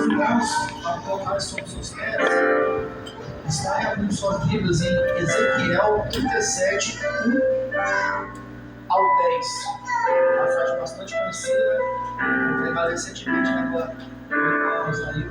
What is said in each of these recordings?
Meus irmãos, ao colocar sobre seus pés, está em abrindo suas Bíblias em Ezequiel 37, 1 ao 10. Uma passagem bastante conhecida, pregada recentemente na glória do Israel.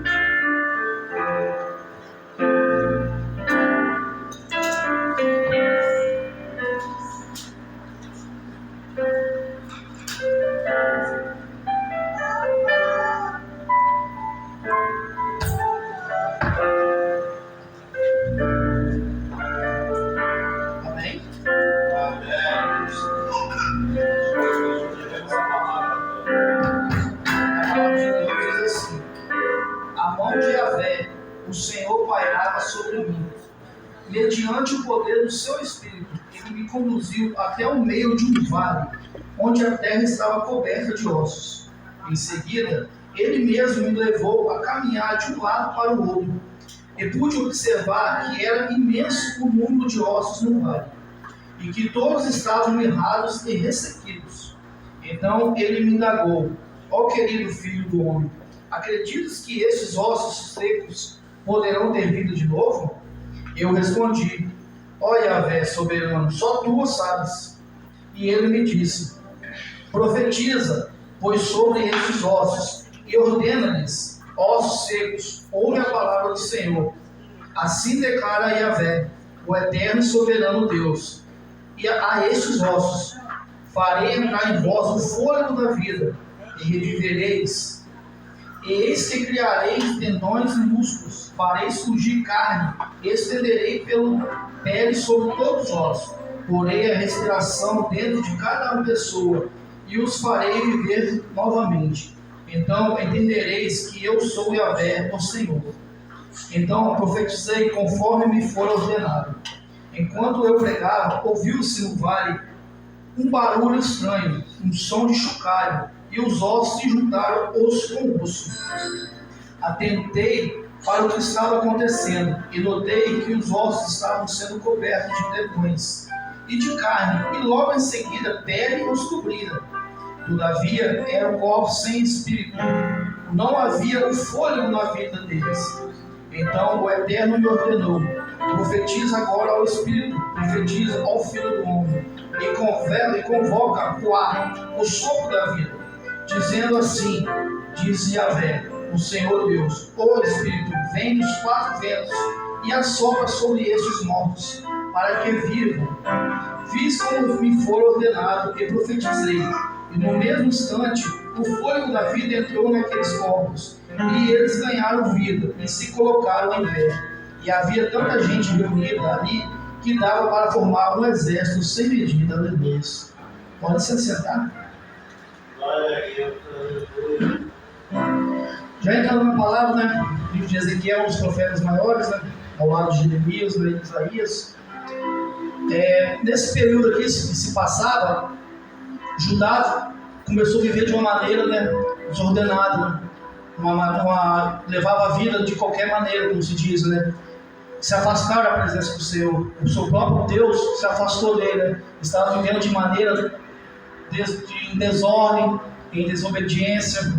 O Senhor pairava sobre mim. Mediante o poder do seu Espírito, ele me conduziu até o meio de um vale, onde a terra estava coberta de ossos. Em seguida, ele mesmo me levou a caminhar de um lado para o outro, e pude observar que era imenso o número de ossos no vale, e que todos estavam mirrados e ressequidos. Então ele me indagou: ó querido filho do homem, acreditas que esses ossos secos poderão ter vida de novo? Eu respondi: ó Yahvé soberano, só tu o sabes. E ele me disse: profetiza, pois, sobre esses ossos, e ordena-lhes: ossos secos, ouve a palavra do Senhor. Assim declara Yahvé, o eterno e soberano Deus: e a estes ossos farei entrar em vós o fôlego da vida, e revivereis. E eis que criareis tendões e músculos, farei surgir carne, estenderei pela pele sobre todos os ossos, porei a respiração dentro de cada pessoa, e os farei viver novamente. Então entendereis que eu sou Yahvé, o Senhor. Então profetizei conforme me for ordenado. Enquanto eu pregava, ouviu-se no vale um barulho estranho, um som de chocalho, e os ossos se juntaram osso com osso. Atentei para o que estava acontecendo e notei que os ossos estavam sendo cobertos de tendões e de carne, e logo em seguida pele os cobrira. Todavia eram corpos sem espírito, não havia o fôlego na vida deles. Então o Eterno me ordenou: profetiza agora ao Espírito, profetiza ao Filho do Homem, e convoca o ar, o sopro da vida, dizendo assim: diz Yahvé, o Senhor Deus, ó Espírito, vem dos quatro ventos e assopra sobre estes mortos, para que vivam. Fiz como me for ordenado e profetizei, e no mesmo instante o fôlego da vida entrou naqueles corpos, e eles ganharam vida e se colocaram em pé. E havia tanta gente reunida ali que dava para formar um exército sem medida. Aleluia. Pode se sentar. Já entrando na palavra, né? O livro de Ezequiel, um dos profetas maiores, né? Ao lado de Jeremias, né? Isaías. Nesse período aqui que se passava, Judá começou a viver de uma maneira, né, desordenada, né? Levava a vida de qualquer maneira, como se diz, né? Se afastaram da presença do Senhor. O seu próprio Deus se afastou dele, né? Estava vivendo de maneira em desordem, em desobediência.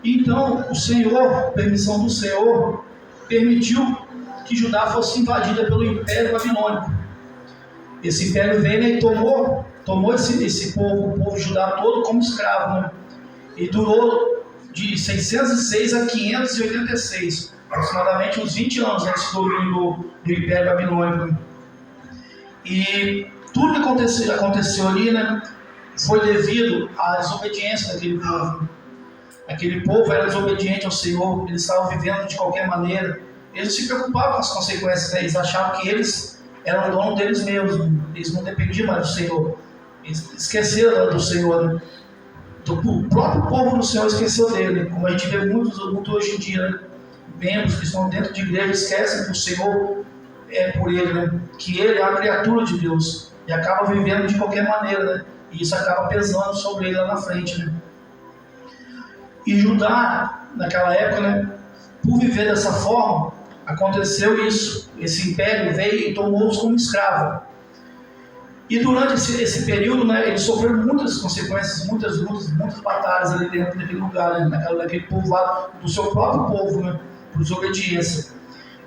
Então o Senhor, permissão do Senhor, permitiu que Judá fosse invadida pelo Império Babilônico. Esse império veio, né, e tomou esse povo, o povo de Judá todo, como escravo, né? E durou de 606 a 586, aproximadamente uns 20 anos antes do domínio do Império Babilônico. E tudo que aconteceu ali, né, foi devido à desobediência daquele povo. Aquele povo era desobediente ao Senhor, eles estavam vivendo de qualquer maneira. Eles não se preocupavam com as consequências, né? Eles achavam que eles eram dono deles mesmos, eles não dependiam mais do Senhor. Eles esqueceram do Senhor, né? O próprio povo do Senhor esqueceu dele, como a gente vê muito hoje em dia, né? Membros que estão dentro de igreja esquecem que o Senhor é por ele, né? Que ele é a criatura de Deus e acaba vivendo de qualquer maneira, né? E isso acaba pesando sobre ele lá na frente, né? E Judá, naquela época, né, por viver dessa forma, aconteceu isso. Esse império veio e tomou-os como escravo. E durante esse período, né, eles sofreram muitas consequências, muitas lutas, muitas batalhas ali dentro daquele lugar, né, naquele povoado do seu próprio povo, né, por desobediência.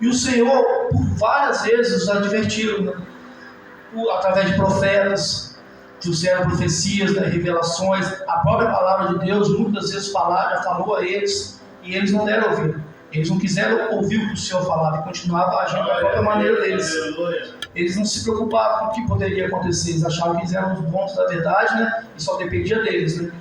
E o Senhor, por várias vezes, os advertiu, né, através de profetas, trouxeram profecias, né, revelações, a própria palavra de Deus, muitas vezes já falou a eles, e eles não deram ouvido. Eles não quiseram ouvir o que o Senhor falava e continuavam agindo da própria maneira deles. Eles não se preocupavam com o que poderia acontecer, eles achavam que eles eram os bons da verdade, né, e só dependia deles. Né?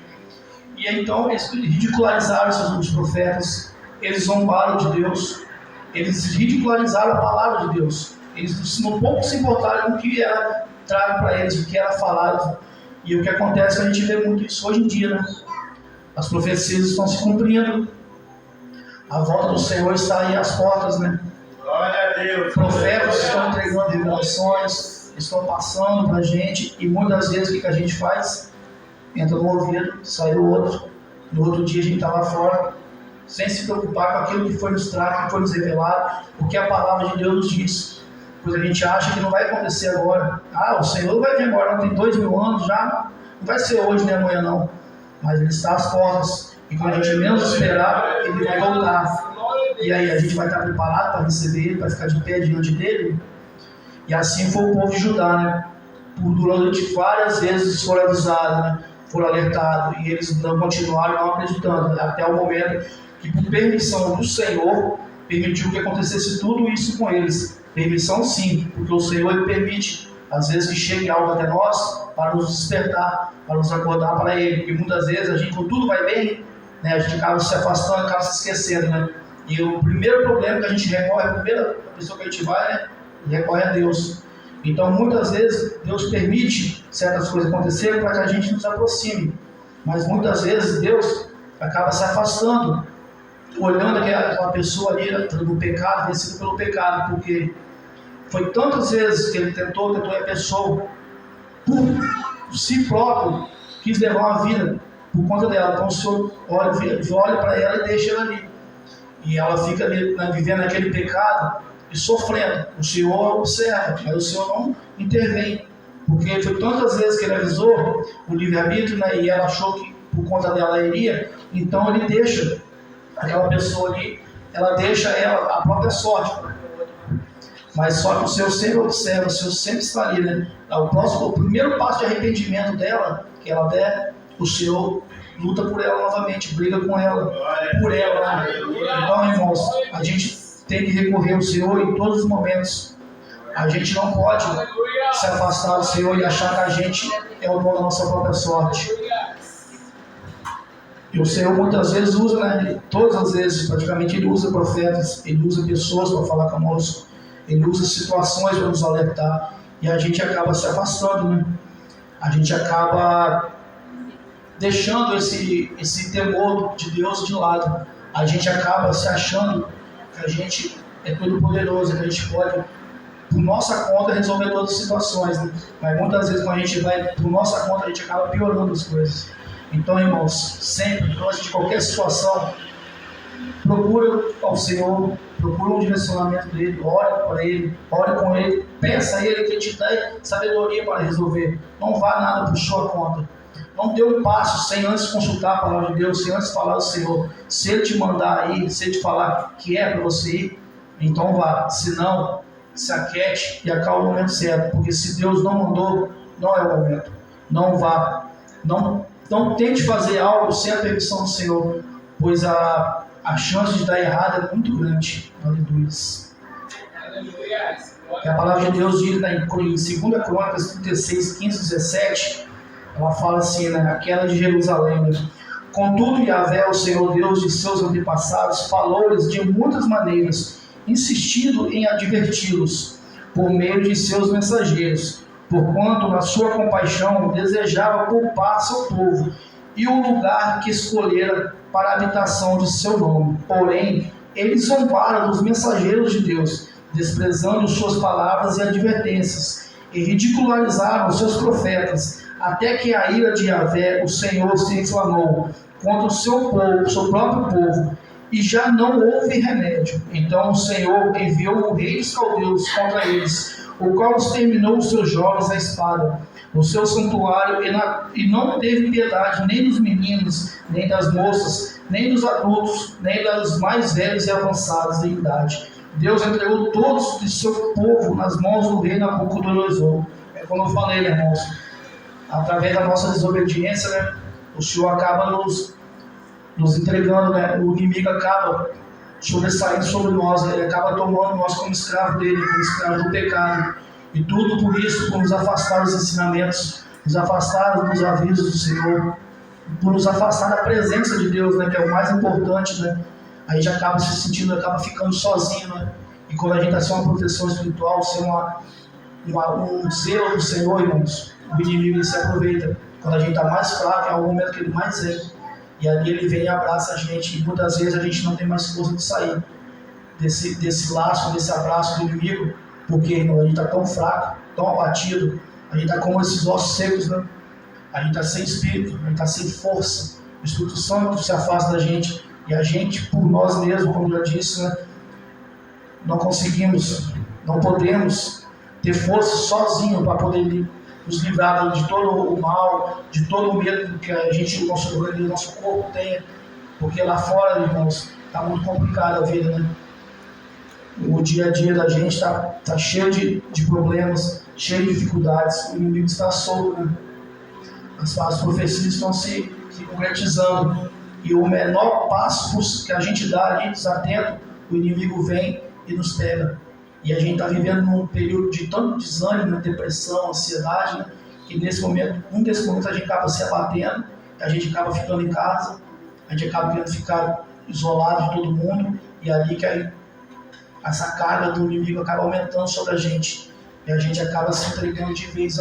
E então eles ridicularizaram os profetas, eles zombaram de Deus, eles ridicularizaram a palavra de Deus. Eles não pouco se importaram com o que era trago para eles, o que era falado. E o que acontece, a gente vê muito isso hoje em dia, né? As profecias estão se cumprindo. A volta do Senhor está aí às portas, né? Glória a Deus. Profetas estão entregando revelações, estão passando para a gente, e muitas vezes o que a gente faz? Entra no ouvido, sai do outro. No outro dia a gente está lá fora, sem se preocupar com aquilo que foi nos trago, que foi nos revelado, o que a palavra de Deus nos diz. Pois a gente acha que não vai acontecer agora. Ah, o Senhor vai vir agora, não tem 2000 anos já, não vai ser hoje nem amanhã não. Mas Ele está às portas, e quando a gente menos esperar, Ele vai voltar. E aí a gente vai estar preparado para receber Ele, para ficar de pé diante dEle. E assim foi o povo de Judá, né? Durante várias vezes foram avisados, né? Foram alertados, e eles não continuaram não acreditando, né? Até o momento que, por permissão do Senhor, permitiu que acontecesse tudo isso com eles. Permissão sim, porque o Senhor Ele permite, às vezes, que chegue algo até nós para nos despertar, para nos acordar para Ele. Porque muitas vezes a gente, quando tudo vai bem, né, a gente acaba se afastando, acaba se esquecendo, né? E o primeiro problema que a gente recorre, a primeira pessoa que a gente vai, né, recorre a Deus. Então, muitas vezes, Deus permite certas coisas acontecerem para que a gente nos aproxime. Mas muitas vezes, Deus acaba se afastando, olhando aquela pessoa ali no pecado, vencido pelo pecado, porque foi tantas vezes que ele tentou e a pessoa, por si próprio, quis levar uma vida por conta dela. Então o Senhor olha para ela e deixa ela ali. E ela fica ali, né, vivendo aquele pecado e sofrendo. O Senhor observa, mas o Senhor não intervém. Porque foi tantas vezes que ele avisou o livre-arbítrio, né, e ela achou que por conta dela iria, então ele deixa aquela pessoa ali, ela deixa ela a própria sorte. Mas só que o Senhor sempre observa, o Senhor sempre está ali, né? O primeiro passo de arrependimento dela, que ela der, o Senhor luta por ela novamente, briga com ela, por ela. Né? Então, irmãos, a gente tem que recorrer ao Senhor em todos os momentos. A gente não pode se afastar do Senhor e achar que a gente é o dono da nossa própria sorte. E o Senhor muitas vezes usa, né? Todas as vezes, praticamente, Ele usa profetas, Ele usa pessoas para falar conosco, Ele usa situações para nos alertar, e a gente acaba se afastando, né? A gente acaba deixando esse temor de Deus de lado. A gente acaba se achando que a gente é todo poderoso, que a gente pode, por nossa conta, resolver todas as situações, né? Mas muitas vezes, quando a gente vai por nossa conta, a gente acaba piorando as coisas. Então, irmãos, sempre, diante de qualquer situação, procura ao Senhor, procura um direcionamento dEle, ore para Ele, ore com Ele, peça a Ele que te dê sabedoria para resolver. Não vá nada por sua conta. Não dê um passo sem antes consultar a palavra de Deus, sem antes falar do Senhor. Se Ele te mandar ir, se Ele te falar que é para você ir, então vá. Se não, se aquiete e acalme o momento certo. Porque se Deus não mandou, não é o momento. Não vá. Não tente fazer algo sem a permissão do Senhor, pois a chance de dar errado é muito grande. Aleluia. E a palavra de Deus diz em 2 Crônicas 36, 15, 17, ela fala assim, né, aquela de Jerusalém, né? Contudo, Yahvé, o Senhor Deus de seus antepassados, falou-lhes de muitas maneiras, insistindo em adverti-los por meio de seus mensageiros, porquanto na sua compaixão desejava poupar seu povo e o lugar que escolhera para a habitação de seu nome. Porém, eles zombaram dos mensageiros de Deus, desprezando suas palavras e advertências, e ridicularizaram seus profetas, até que a ira de Yahvé, o Senhor, se inflamou contra o seu povo, o seu próprio povo, e já não houve remédio. Então o Senhor enviou o rei dos caldeus contra eles, o qual exterminou os seus jovens à espada, no seu santuário, e não teve piedade nem dos meninos, nem das moças, nem dos adultos, nem das mais velhos e avançados em idade. Deus entregou todos de seu povo nas mãos do rei Nabucodonosor. É como eu falei, né, irmãos? Através da nossa desobediência, né, o Senhor acaba nos entregando, né? O inimigo acaba sobressaindo sobre nós, ele acaba tomando nós como escravo dele, como escravo do pecado. E tudo por isso, por nos afastar dos ensinamentos, nos afastar dos avisos do Senhor, por nos afastar da presença de Deus, né, que é o mais importante, né? A gente acaba se sentindo, acaba ficando sozinho, né? E quando a gente está sem uma proteção espiritual, sem um zelo do Senhor, irmãos, o inimigo ele se aproveita. Quando a gente está mais fraco, é o momento que ele mais é. E ali ele vem e abraça a gente. E muitas vezes a gente não tem mais força de sair desse laço, desse abraço do inimigo, porque, irmão, a gente está tão fraco, tão abatido, a gente está como esses ossos secos, né? A gente está sem espírito, a gente está sem força. O Espírito Santo se afasta da gente. E a gente, por nós mesmos, como eu já disse, né, não conseguimos, não podemos ter força sozinho para poder nos livrar de todo o mal, de todo o medo que a gente, o nosso corpo tenha. Porque lá fora, irmãos, está muito complicado a vida, né? O dia a dia da gente está cheio de problemas, cheio de dificuldades. O inimigo está solto, né? As profecias estão se concretizando. E o menor passo que a gente dá ali, desatento, o inimigo vem e nos pega. E a gente está vivendo num período de tanto desânimo, depressão, ansiedade, né? Que nesse momento, desses momentos a gente acaba se abatendo, a gente acaba ficando em casa, a gente acaba querendo ficar isolado de todo mundo, e ali que essa carga do inimigo acaba aumentando sobre a gente. E a gente acaba se entregando de vez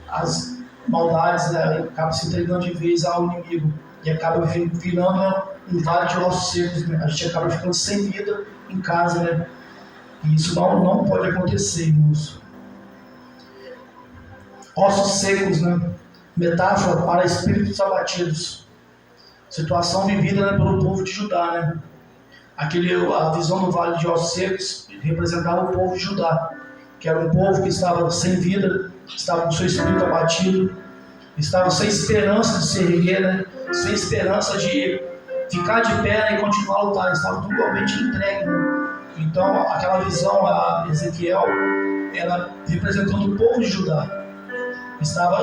às maldades, né? Acaba se entregando de vez ao inimigo. E acaba virando um vale de ossos secos, né? A gente acaba ficando sem vida em casa, né? E isso não pode acontecer, irmãos. Ossos secos, né? Metáfora para espíritos abatidos. Situação vivida, né, pelo povo de Judá, né? A visão do vale de ossos secos representava o povo de Judá, que era um povo que estava sem vida, estava com seu espírito abatido, estava sem esperança de se erguer, né? Sem esperança de ficar de pé, né, e continuar a lutar, estava totalmente entregue, né? Então aquela visão, a Ezequiel, ela representando o povo de Judá, estava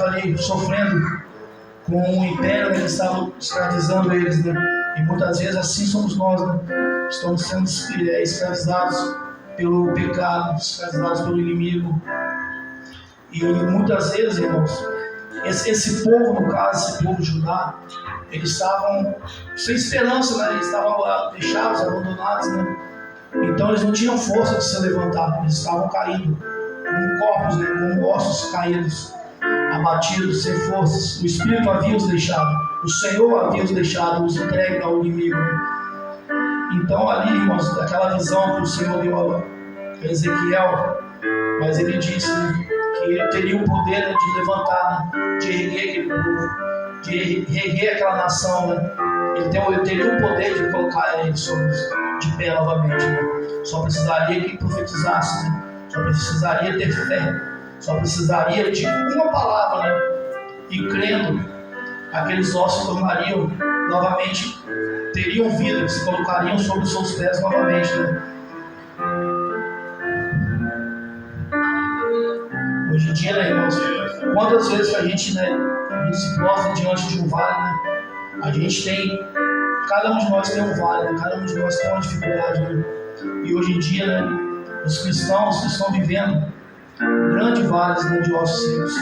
ali sofrendo com um império, né, que estava escravizando eles, né? E muitas vezes assim somos nós, né? Estamos sendo escravizados pelo pecado, escravizados pelo inimigo. E muitas vezes, irmãos, esse povo, no caso, esse povo de Judá, eles estavam sem esperança, né? Eles estavam deixados, abandonados, né? Então eles não tinham força de se levantar, eles estavam caindo, como corpos, né? Como ossos caídos, abatidos, sem forças. O Espírito havia os deixado, o Senhor havia os deixado, os entregue ao inimigo, né? Então ali, irmãos, aquela visão que o Senhor deu a Ezequiel, mas ele disse, né, que ele teria o poder, né, de levantar, né, de erguer aquele povo, de erguer aquela nação, né? Ele teria o poder de colocar eles de pé novamente, né? Só precisaria que profetizasse, né? Só precisaria ter fé, só precisaria de uma palavra, né? E crendo, aqueles ossos se tornariam novamente, teriam vida, se colocariam sobre os seus pés novamente, né? Hoje em dia, né, irmãos, quantas vezes a gente se prostra diante de um vale, né? A gente tem, cada um de nós tem um vale, né? Cada um de nós tem uma dificuldade, né? E hoje em dia, né, os cristãos estão vivendo grandes vales, né, de ossos secos.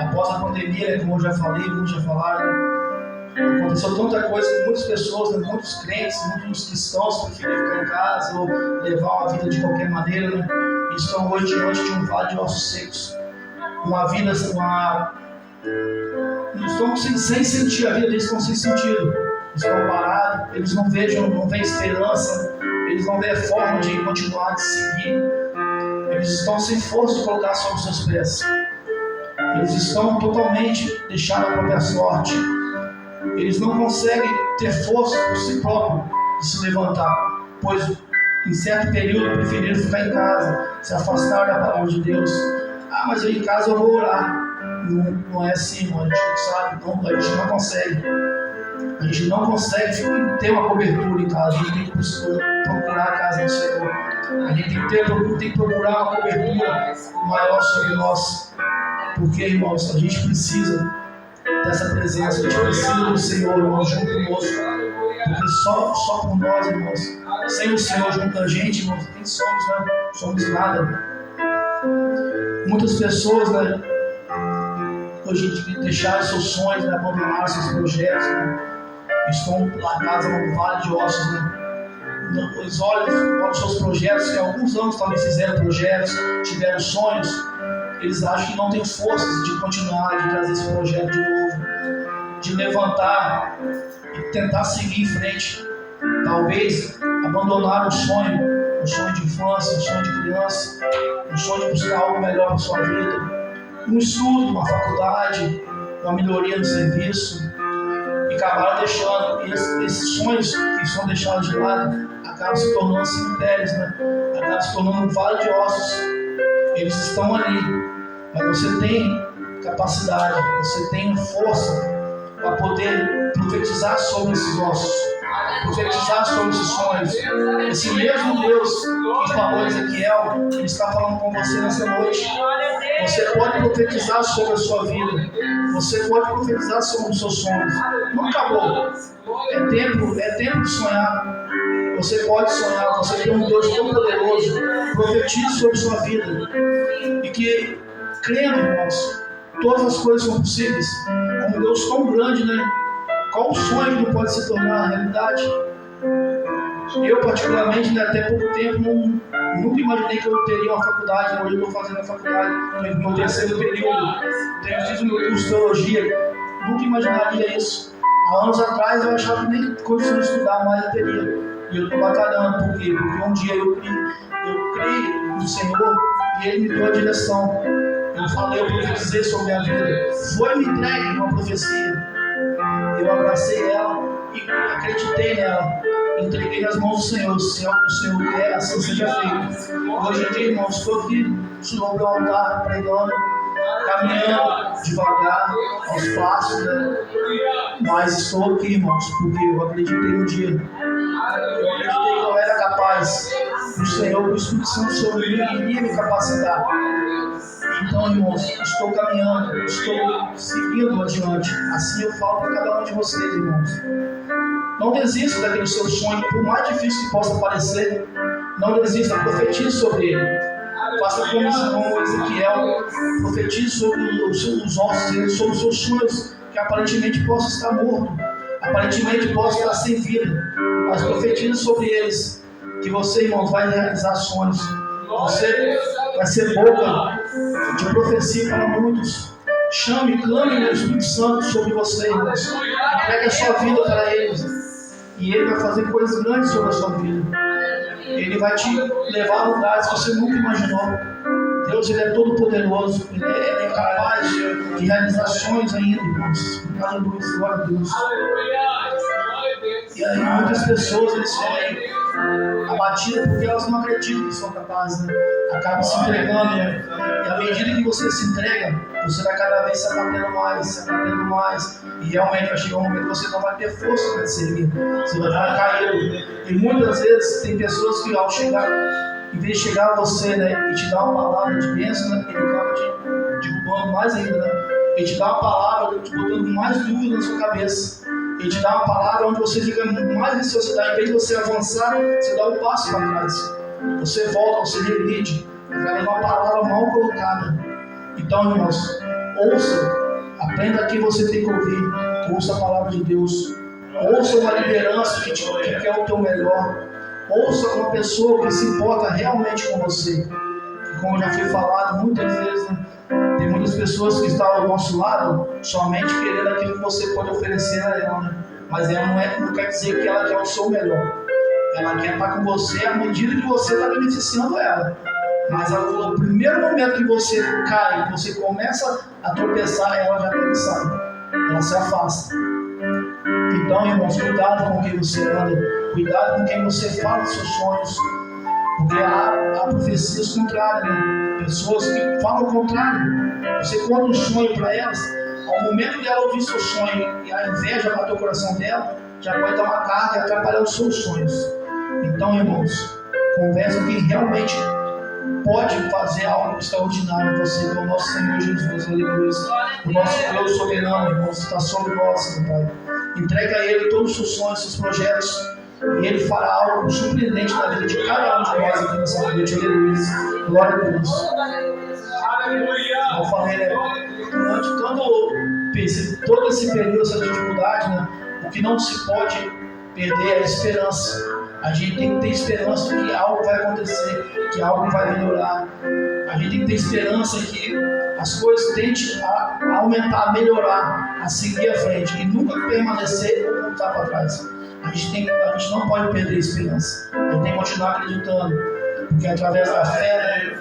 Após a pandemia, né, como eu já falei, muitos já falaram, né, aconteceu tanta coisa que muitas pessoas, né, muitos crentes, muitos cristãos preferiram ficar em casa ou levar uma vida de qualquer maneira, né? E estão hoje diante de um vale de ossos secos. Uma vida, estão sem sentir, a vida deles estão sem sentido, estão parados, eles não veem esperança, eles não veem forma de continuar, de seguir, eles estão sem força de colocar sobre os seus pés, eles estão totalmente deixados à própria sorte, eles não conseguem ter força por si próprios de se levantar, pois em certo período preferiram ficar em casa, se afastar da palavra de Deus. Ah, mas eu em casa eu vou orar. Não é assim, irmão. A gente sabe, então a gente não consegue. A gente não consegue ter uma cobertura em casa. A gente tem que procurar a casa do Senhor. A gente tem que procurar uma cobertura maior sobre nós. Porque, irmãos, a gente precisa dessa presença. A gente precisa do Senhor, irmãos, junto conosco. Porque só por nós, irmãos, sem o Senhor junto a gente, irmãos, quem somos, né? Somos nada. Muitas pessoas, né, hoje deixaram seus sonhos, né, abandonaram seus projetos, né, estão largados no vale de ossos, né. Eles olham os seus projetos, que há alguns anos também fizeram projetos, tiveram sonhos, eles acham que não têm forças de continuar, de trazer esse projeto de novo, de levantar e tentar seguir em frente. Talvez abandonar o sonho de infância, um sonho de criança, um sonho de buscar algo melhor para a sua vida, um estudo, uma faculdade, uma melhoria no serviço, e acabaram deixando, e esses sonhos que são deixados de lado, acabam se tornando cemitérios, né? Acabam se tornando um vale de ossos. Eles estão ali, mas você tem capacidade, você tem força para poder profetizar sobre esses ossos, profetizar sobre esses sonhos. Esse mesmo Deus que falou em Ezequiel, Ele está falando com você nessa noite. Você pode profetizar sobre a sua vida, você pode profetizar sobre os seus sonhos. Não acabou. É tempo de sonhar. Você pode sonhar, você tem um Deus tão poderoso. Profetize sobre a sua vida. E que, crendo, irmãos, todas as coisas são possíveis. Com um Deus tão grande, né? Qual o sonho que não pode se tornar realidade? Eu, particularmente, né, até pouco tempo, nunca imaginei que eu teria uma faculdade. Hoje eu estou fazendo a faculdade, no meu terceiro período. Fiz o meu curso de teologia. Nunca imaginaria isso. Há anos atrás eu achava que nem condição de estudar mais eu teria. E eu estou batalhando. Por quê? Porque um dia eu criei no Senhor e Ele me deu a direção. Eu profetizei sobre a minha vida. Foi me entregue uma profecia. Eu abracei ela e acreditei nela. Entreguei nas mãos do Senhor. Se é o que o Senhor quer, assim seja feito. Hoje em dia, irmãos, estou aqui sobre o altar, pregando, caminhando devagar, aos passos, né? Mas estou aqui, irmãos, porque eu acreditei um dia. Eu acreditei que eu era capaz. O Senhor, o Espírito Santo sobre mim, iria me capacitar. Então, irmãos, estou caminhando, estou seguindo adiante. Assim eu falo para cada um de vocês, irmãos. Não desista daquele seu sonho, por mais difícil que possa parecer. Não desista, profetize sobre ele. Faça como Ezequiel, profetize sobre os ossos dele, sobre os seus sonhos, que aparentemente possam estar mortos, aparentemente possam estar sem vida. Mas profetize sobre eles, que você, irmãos, vai realizar sonhos. Você vai ser boca de profecia para muitos. Chame, clame o Espírito Santo sobre você, irmãos. Entregue a sua vida para Ele. E Ele vai fazer coisas grandes sobre a sua vida. Ele vai te levar a lugares que você nunca imaginou. Deus, Ele é todo poderoso. Ele é capaz de realizar sonhos ainda, irmãos. Aleluia, glória a Deus. E aí muitas pessoas, eles ficam abatidas porque elas não acreditam que são capazes, né? Acabam se entregando, né? E à medida que você se entrega, você vai cada vez se abatendo mais. E realmente vai chegar um momento que você não vai ter força para se erguer. Você vai estar caído. E muitas vezes tem pessoas que ao chegar, em vez de chegar a você, né, e te dar uma palavra de bênção, né, ele acaba te derrubando mais ainda, né? Ele te dá uma palavra, te botando mais dúvida na sua cabeça. Ele te dá uma palavra onde você fica mais em sociedade. Em vez de você avançar, você dá um passo para trás. Você volta, você regride. É uma palavra mal colocada. Então, irmãos, ouça. Aprenda quem você tem que ouvir. Ouça a palavra de Deus. Ouça uma liderança que quer o teu melhor. Ouça uma pessoa que se importa realmente com você. E como já foi falado muitas vezes, né? Tem muitas pessoas que estão ao nosso lado somente querendo aquilo que você pode oferecer a ela, né? Mas ela não quer dizer que ela quer o seu melhor. Ela quer estar com você à medida que você está beneficiando ela. Mas no primeiro momento que você cai, que você começa a tropeçar, ela já sai. Ela se afasta. Então, irmãos, cuidado com quem você anda. Cuidado com quem você fala dos seus sonhos. Porque há profecias contrárias, né? Pessoas que falam o contrário. Você conta um sonho para elas, ao momento dela ouvir seu sonho e a inveja bater o coração dela, já pode dar uma carga e atrapalhar os seus sonhos. Então, irmãos, conversa com quem realmente pode fazer algo extraordinário em você, que é o nosso Senhor Jesus, aleluia. O nosso Deus soberano, irmãos, está sobre nós, meu Pai. Entrega a Ele todos os seus sonhos, seus projetos, e Ele fará algo surpreendente na vida de cada um de nós aqui nessa noite, aleluia. Glória a Deus. Eu falei, né? Durante todo esse período, essa dificuldade, né? O que não se pode perder é a esperança. A gente tem que ter esperança de que algo vai acontecer, que algo vai melhorar. A gente tem que ter esperança que as coisas tentem a aumentar, a melhorar, a seguir à frente e nunca permanecer ou voltar para trás. A gente não pode perder a esperança. A gente tem que continuar acreditando, porque através da fé,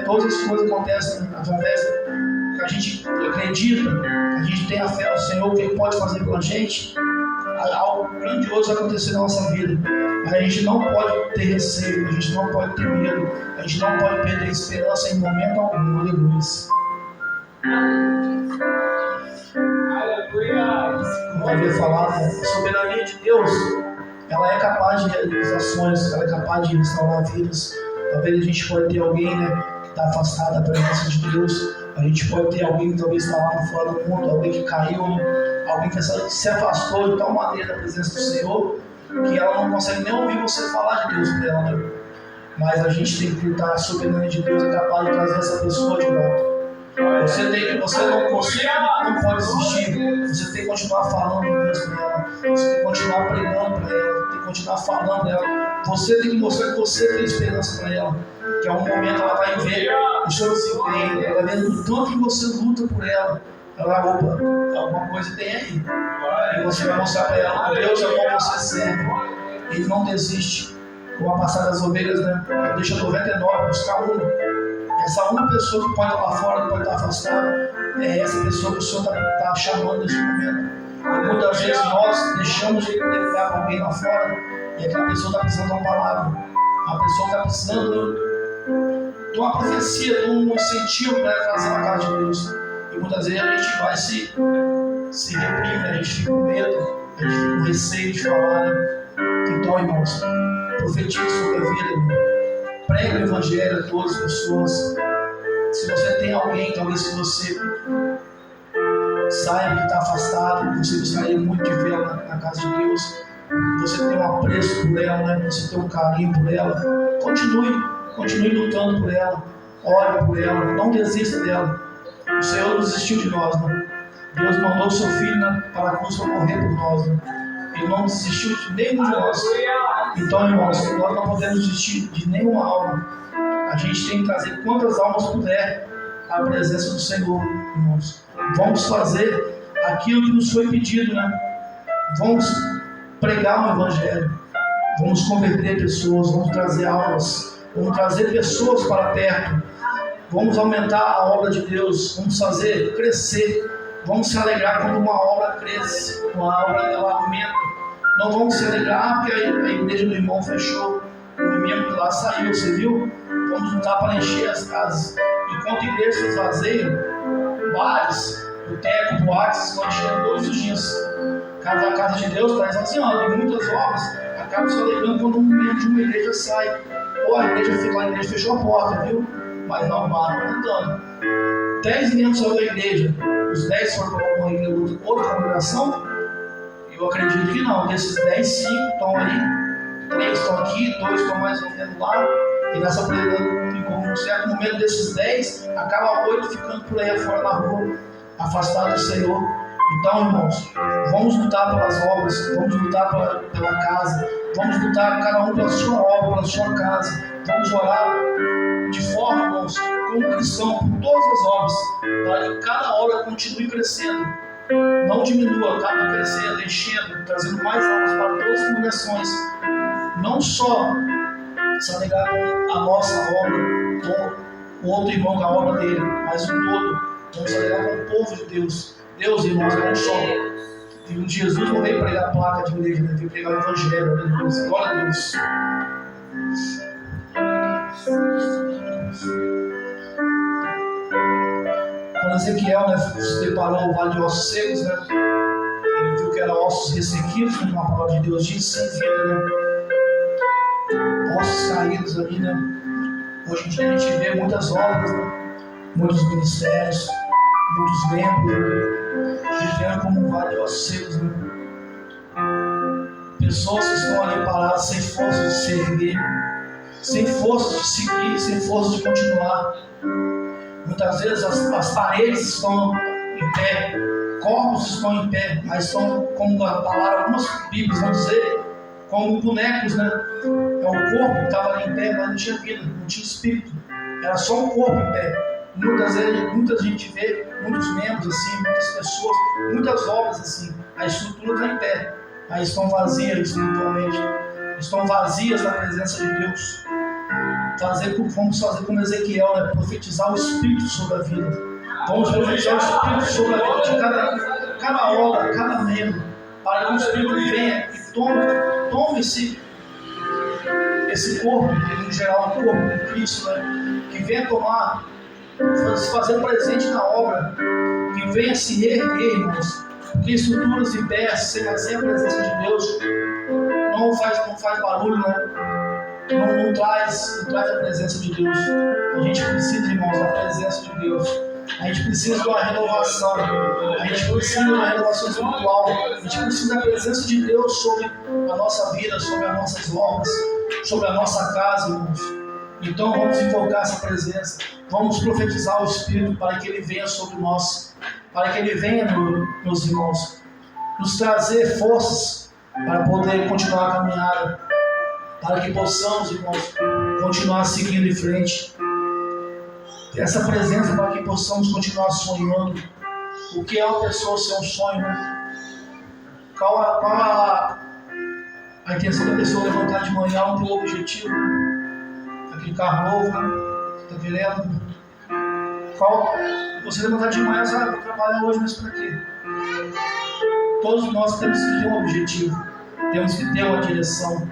todas as coisas acontecem através que a gente acredita, a gente tem a fé no Senhor, o que Ele pode fazer pela gente. Algo grandioso acontecer na nossa vida, mas a gente não pode ter receio, a gente não pode ter medo, a gente não pode perder a esperança em momento algum. Aleluia. Como eu havia falado, a soberania de Deus, ela é capaz de realizar sonhos, ela é capaz de restaurar vidas. Talvez a gente pode ter alguém, né, que está afastado da presença de Deus, a gente pode ter alguém que talvez está lá fora do mundo, alguém que caiu, alguém que se afastou de tal maneira da presença do Senhor que ela não consegue nem ouvir você falar de Deus para ela, né? Mas a gente tem que gritar: a soberania de Deus é capaz de trazer essa pessoa de volta. Você não pode desistir. Você tem que continuar falando de Deus para ela. Você tem que continuar pregando para ela. Tem que continuar falando para ela. Você tem que mostrar que você tem esperança para ela. Que a um momento ela vai ver o seu desempenho. Ela vai ver o tanto que você luta por ela. Ela vai: opa, alguma coisa tem aí. E você vai mostrar para ela que Deus é como você serve. Ele não desiste. Como a passada das ovelhas, né? Ele deixa 99, buscar uma. Essa uma pessoa que pode estar lá fora, que pode estar afastada, é essa pessoa que o Senhor está chamando nesse momento. E muitas vezes nós deixamos de pregar para alguém lá fora e aquela pessoa está precisando de uma palavra. A pessoa está precisando de uma profecia, de um incentivo para trazer na casa de Deus. E muitas vezes a gente vai se reprime, a gente fica com medo, a gente fica com receio de falar, né? Então, irmãos, profetize sobre a vida, pregue o Evangelho a todas as pessoas. Se você tem alguém, talvez que você saiba que está afastado, você gostaria muito de vê-la na casa de Deus, você tem um apreço por ela, né? Você tem um carinho por ela, continue lutando por ela, ore por ela, não desista dela. O Senhor não desistiu de nós, né? Deus mandou o seu Filho, né, para a cruz para morrer por nós, né? Ele não desistiu de nenhum de nós. Então, irmãos, nós não podemos desistir de nenhuma alma. A gente tem que trazer quantas almas puder à presença do Senhor, irmãos. Vamos fazer aquilo que nos foi pedido, né? Vamos pregar o Evangelho. Vamos converter pessoas, vamos trazer almas, vamos trazer pessoas para perto. Vamos aumentar a obra de Deus, vamos fazer crescer. Vamos se alegrar quando uma obra cresce, uma obra ela aumenta. Não vamos se alegrar porque a igreja do irmão fechou, o membro lá saiu, você viu? Vamos lutar para encher as casas. Enquanto igrejas se esvazeiam, bares, botecos, boates estão enchendo todos os dias. A casa de Deus está esvaziando, e muitas obras acabam se alegrando quando um membro de uma igreja sai. Ou a igreja fica lá, a igreja fechou a porta, viu? Mas não, o bar não andando. 10 membros saiu da igreja, os 10 foram para uma igreja, outra congregação. Eu acredito que não, desses 10, 5 estão ali, 3 estão aqui, 2 estão mais ou menos lá, e nessa presença, em um certo momento desses 10, acaba 8 ficando por aí fora na rua, afastados do Senhor. Então, irmãos, vamos lutar pelas obras, vamos lutar pela casa, vamos lutar cada um pela sua obra, pela sua casa, vamos orar de forma, irmãos, como cristão, por todas as obras, para que cada obra continue crescendo. Não diminua, acaba crescendo, enchendo, trazendo mais almas para todas as congregações. Não só se alegrar com a nossa obra, com o outro irmão com a obra dele, mas o todo. Vamos se alegrar com o povo de Deus. Deus, irmãos, é um só. E Jesus não veio pregar a placa de igreja, veio pregar o Evangelho. Glória a Deus. Quando Ezequiel, né, se deparou o vale de ossos secos, né, ele viu que eram ossos ressequidos, como a palavra de Deus diz, sem vida, né, ossos caídos ali, né. Hoje em dia a gente vê muitas obras, né, muitos ministérios, muitos membros, vivendo como um vale de ossos secos, né. Pessoas que estão ali paradas sem força de se erguer, sem força de seguir, sem força de continuar. Muitas vezes as paredes estão em pé, corpos estão em pé, mas estão, como a palavra, algumas bíblias vão dizer, como bonecos, né? É o corpo que estava ali em pé, mas não tinha vida, não tinha espírito, era só um corpo em pé. Muitas vezes, muita gente vê, muitos membros assim, muitas pessoas, muitas obras assim, a estrutura está em pé, mas estão vazias espiritualmente, estão vazias da presença de Deus. Vamos fazer como Ezequiel, né? Profetizar o Espírito sobre a vida. Vamos profetizar o Espírito sobre a vida de cada obra, cada membro, para que o Espírito venha e tome esse corpo, que no geral é o corpo de Cristo, né? Que venha tomar, se fazer presente na obra, que venha se erguer, irmãos, porque estruturas em pé, sem a presença de Deus, não faz barulho, né? Não traz a presença de Deus. A gente precisa, irmãos, da presença de Deus. A gente precisa de uma renovação. A gente precisa de uma renovação espiritual. A gente precisa da presença de Deus sobre a nossa vida, sobre as nossas obras, sobre a nossa casa, irmãos. Então vamos invocar essa presença. Vamos profetizar o Espírito para que Ele venha sobre nós. Para que Ele venha, meus irmãos, nos trazer forças para poder continuar a caminhada, para que possamos, irmãos, continuar seguindo em frente. Essa presença para que possamos continuar sonhando. O que é uma pessoa ser um sonho, né? Qual a intenção da pessoa levantar de manhã, não tem um objetivo, né? Aquele carro novo, né? Você está querendo? Você levantar de manhã, sabe, vou trabalhar hoje, mas para quê? Todos nós temos que ter um objetivo, temos que ter uma direção.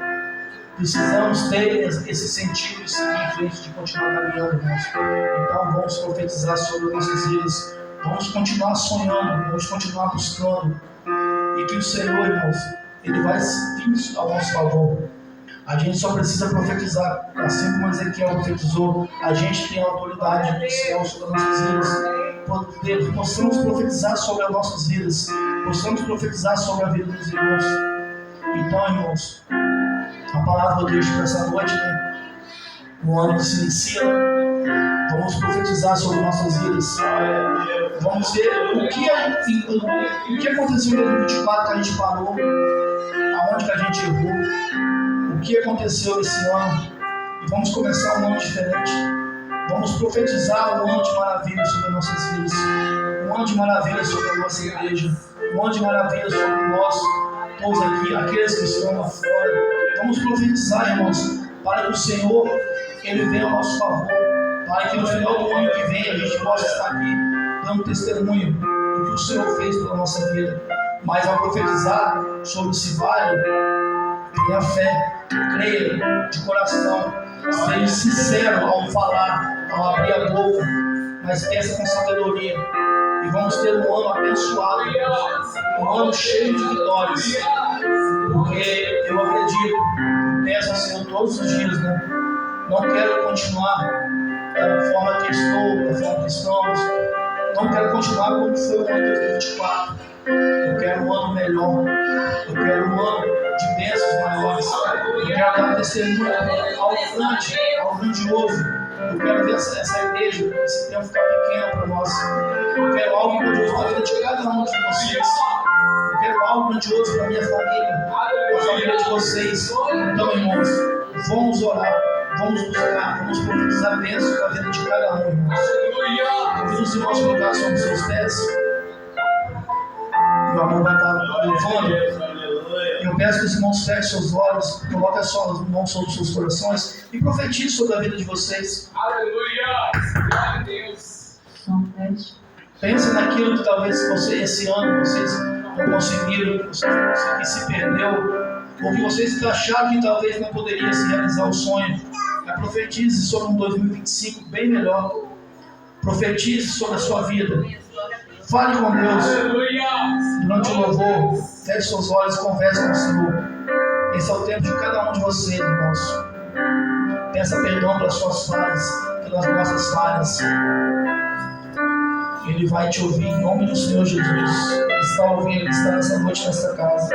Precisamos ter esse sentido de seguir em frente, de continuar caminhando, irmãos. Então vamos profetizar sobre nossas vidas, vamos continuar sonhando, vamos continuar buscando, e que o Senhor, irmãos, Ele vai vir ao nosso favor. A gente só precisa profetizar, assim como Ezequiel profetizou. A gente tem a autoridade do céu sobre as nossas vidas. Possamos profetizar sobre as nossas vidas, possamos profetizar sobre a vida dos irmãos. Então, irmãos, a palavra de Deus para essa noite, né? No ano que se inicia, vamos profetizar sobre nossas vidas. Vamos ver o que aconteceu em 2024 que a gente parou, aonde que a gente errou, o que aconteceu esse ano, e vamos começar um ano diferente. Vamos profetizar um ano de maravilha sobre nossas vidas, um ano de maravilha sobre a nossa igreja, um ano de maravilha sobre nós, todos aqui, aqueles que estão lá fora. Vamos profetizar, irmãos, para que o Senhor, Ele venha ao nosso favor, para que no final do ano que vem a gente possa estar aqui dando testemunho do que o Senhor fez pela nossa vida. Mas ao profetizar sobre esse vale, tenha fé, creia de coração, seja sincero ao falar, ao abrir a boca, mas peça com sabedoria. E vamos ter um ano abençoado, um ano cheio de vitórias, porque eu acredito, peço ao Senhor todos os dias, né? Não quero continuar da forma que estou, da forma que estamos, não quero continuar como foi o ano de 2024. Eu quero um ano melhor, eu quero um ano de bênçãos maiores, eu quero dar testemunho ao grande, ao grandioso. Eu quero ver essa igreja, esse tempo ficar pequeno para nós. Eu quero algo grandioso para a vida de cada um de vocês. Eu quero algo grandioso para a minha família, para a família de vocês. Então, irmãos, vamos orar, vamos buscar, vamos profetizar bênçãos para a vida de cada um, irmãos. Convido os irmãos a colocar sobre os seus pés. Meu amor vai estar louvando. Eu peço que os irmãos fechem seus olhos, coloquem as suas mãos sobre os seus corações e profetize sobre a vida de vocês. Aleluia! Glória a Deus! Pense naquilo que talvez esse ano vocês não conseguiram, que se perdeu, ou que vocês acharam que talvez não poderia se realizar o sonho, Profetize sobre um 2025 bem melhor. Profetize sobre a sua vida. Fale com Deus. Durante o louvor, feche seus olhos e converse com o Senhor. Esse é o tempo de cada um de vocês, irmãos. Peça perdão pelas suas falhas, pelas nossas falhas. Ele vai te ouvir em nome do Senhor Jesus. Ele está ouvindo, Ele está nessa noite nessa casa.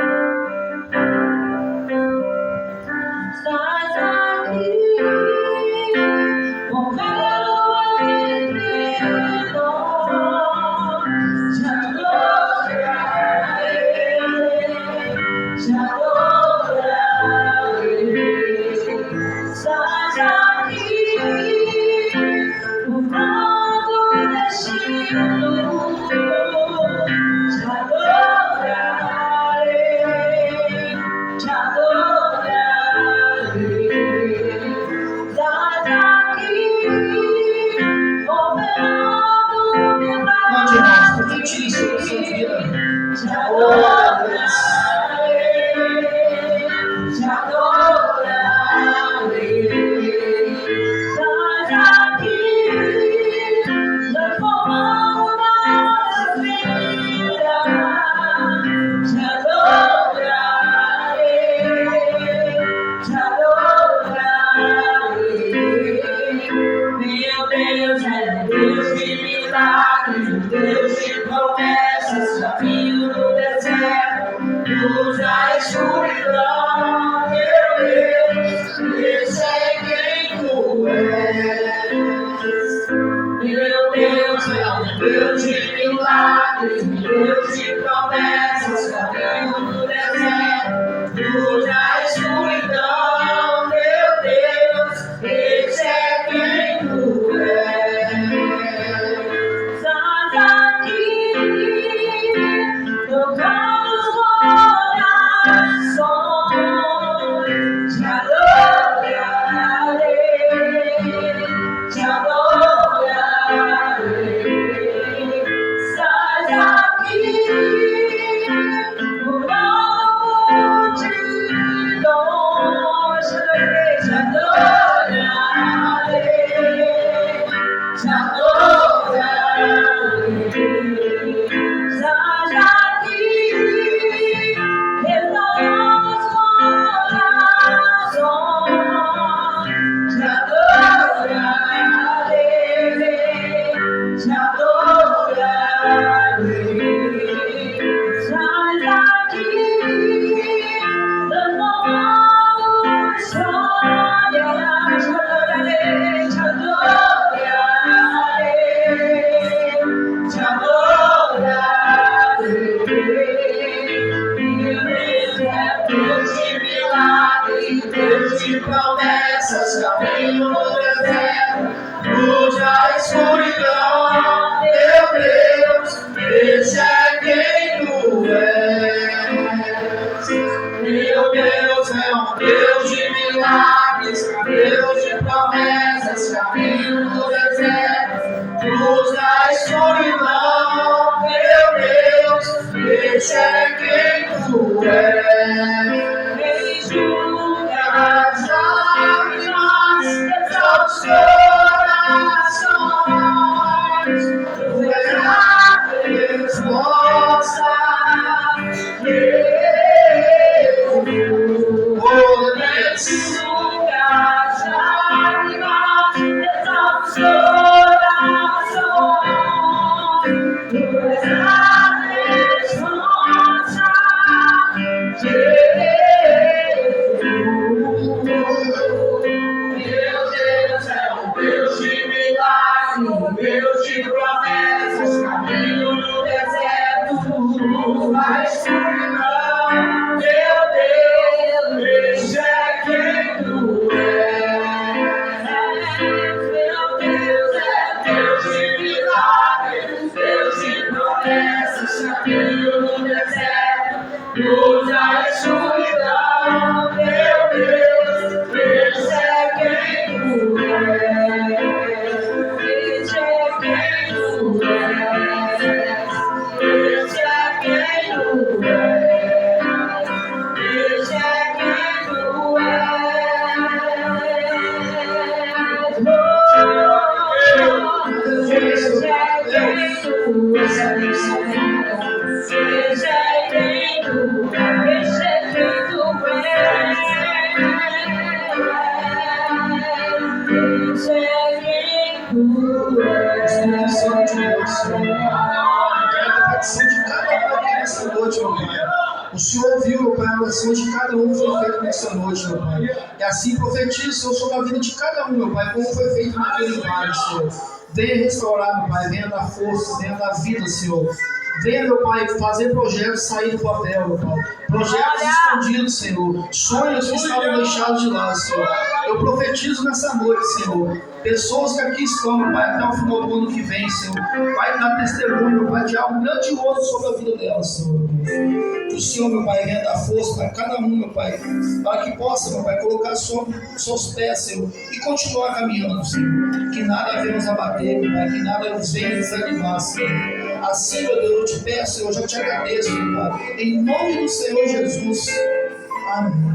Meu Deus, esse é quem O Senhor ouviu, meu Pai, a oração de cada um que foi feito nessa noite, meu Pai. E assim profetizo, Senhor, sobre a vida de cada um, meu Pai, como foi feito naquele vale, Senhor. Venha restaurar, meu Pai, venha dar força, venha dar vida, Senhor. Venha, meu Pai, fazer projetos sair do papel, meu Pai. Projetos escondidos, Senhor. Sonhos que estavam deixados de lado, Senhor. Eu profetizo nessa noite, Senhor. Pessoas que aqui estão, meu Pai, até o final do ano que vem, Senhor. Vai dar testemunho, meu Pai, de algo grandioso sobre a vida delas, Senhor. Que o Senhor, meu Pai, venha dar força para cada um, meu Pai, para que possa, meu Pai, colocar seus pés, Senhor, e continuar caminhando, Senhor. Que nada venha nos abater, meu Pai, que nada nos venha desanimar, Senhor. Assim, meu Deus, eu te peço, Senhor, eu já te agradeço, meu Pai. Em nome do Senhor Jesus. Amém.